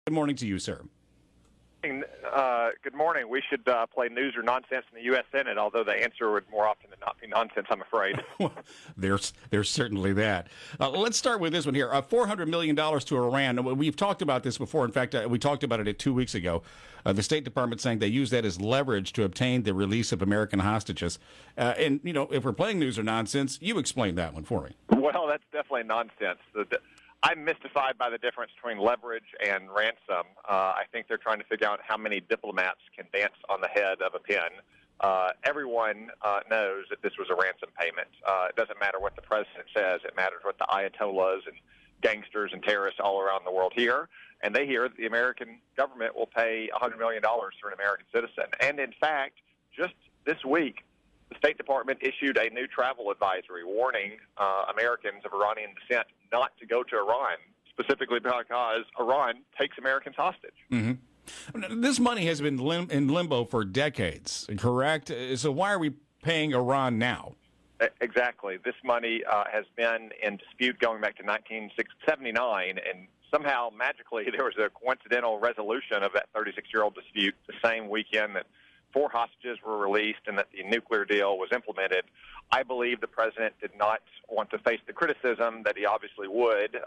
Good morning to you, sir. Good morning. We should play news or nonsense in the U.S. Senate, although the answer would more often than not be nonsense, I'm afraid. There's certainly that. Let's start with this one here. $400 million to Iran. We've talked about this before. In fact, we talked about it 2 weeks ago. The State Department saying they use that as leverage to obtain the release of American hostages. And, if we're playing news or nonsense, you explain that one for me. Well, that's definitely nonsense. I'm mystified by the difference between leverage and ransom. I think they're trying to figure out how many diplomats can dance on the head of a pin. Everyone knows that this was a ransom payment. It doesn't matter what the president says. It matters what the ayatollahs and gangsters and terrorists all around the world hear. And they hear that the American government will pay $100 million for an American citizen. And, in fact, just this week, the State Department issued a new travel advisory warning Americans of Iranian descent not to go to Iran, specifically because Iran takes Americans hostage. Mm-hmm. This money has been in limbo for decades, correct? So why are we paying Iran now? Exactly. This money has been in dispute going back to 1979, and somehow, magically, there was a coincidental resolution of that 36-year-old dispute the same weekend that 4 hostages were released and that the nuclear deal was implemented. I believe the president did not want to face the criticism that he obviously would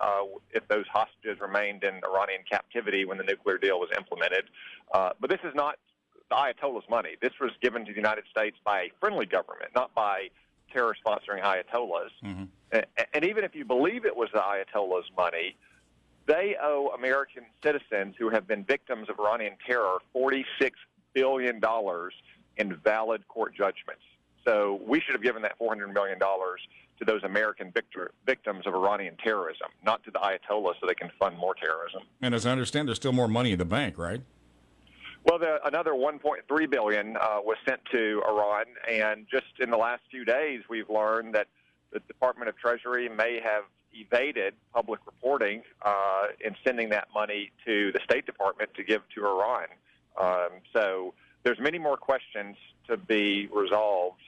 if those hostages remained in Iranian captivity when the nuclear deal was implemented. But this is not the Ayatollah's money. This was given to the United States by a friendly government, not by terror-sponsoring Ayatollahs. Mm-hmm. And even if you believe it was the Ayatollah's money, they owe American citizens who have been victims of Iranian terror $46 billion in valid court judgments. So we should have given that $400 million to those American victims of Iranian terrorism, not to the Ayatollahs so they can fund more terrorism. And as I understand, there's still more money in the bank, right? Well, another $1.3 billion was sent to Iran, and just in the last few days, we've learned that the Department of Treasury may have evaded public reporting in sending that money to the State Department to give to Iran. So there's many more questions to be resolved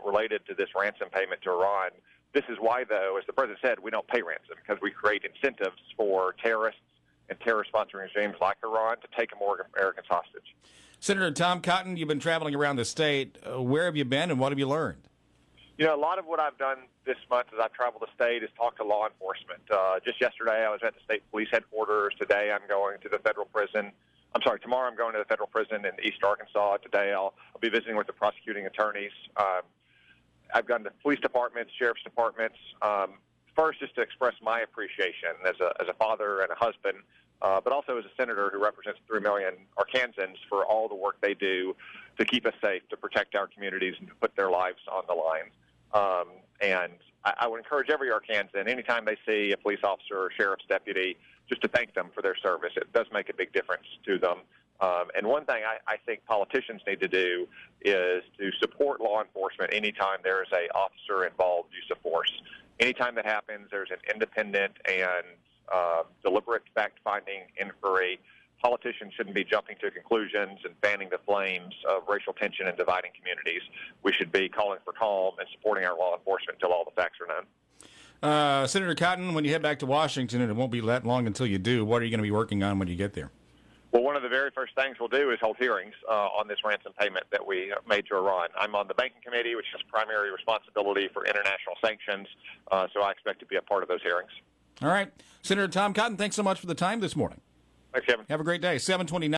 related to this ransom payment to Iran. This is why, though, as the president said, we don't pay ransom because we create incentives for terrorists and terror-sponsoring regimes like Iran to take Americans hostage. Senator Tom Cotton, you've been traveling around the state. Where have you been and what have you learned? A lot of what I've done this month as I've traveled the state is talk to law enforcement. Just yesterday I was at the state police headquarters. Today I'm going to the federal prison. Tomorrow I'm going to the federal prison in East Arkansas. Today I'll be visiting with the prosecuting attorneys. I've gone to police departments, sheriff's departments. First, just to express my appreciation as a father and a husband, but also as a senator who represents 3 million Arkansans for all the work they do to keep us safe, to protect our communities, and to put their lives on the line. And I would encourage every Arkansan, anytime they see a police officer or sheriff's deputy, just to thank them for their service. It does make a big difference to them. And one thing I think politicians need to do is to support law enforcement anytime there is an officer-involved use of force. Anytime that happens, there's an independent and deliberate fact-finding inquiry. Politicians shouldn't be jumping to conclusions and fanning the flames of racial tension and dividing communities. We should be calling for calm and supporting our law enforcement until all the facts are known. Senator Cotton, when you head back to Washington, and it won't be that long until you do, what are you going to be working on when you get there? Well, one of the very first things we'll do is hold hearings on this ransom payment that we made to Iran. I'm on the Banking Committee, which has primary responsibility for international sanctions, so I expect to be a part of those hearings. All right. Senator Tom Cotton, thanks so much for the time this morning. Thanks, Kevin. Have a great day. 7:29.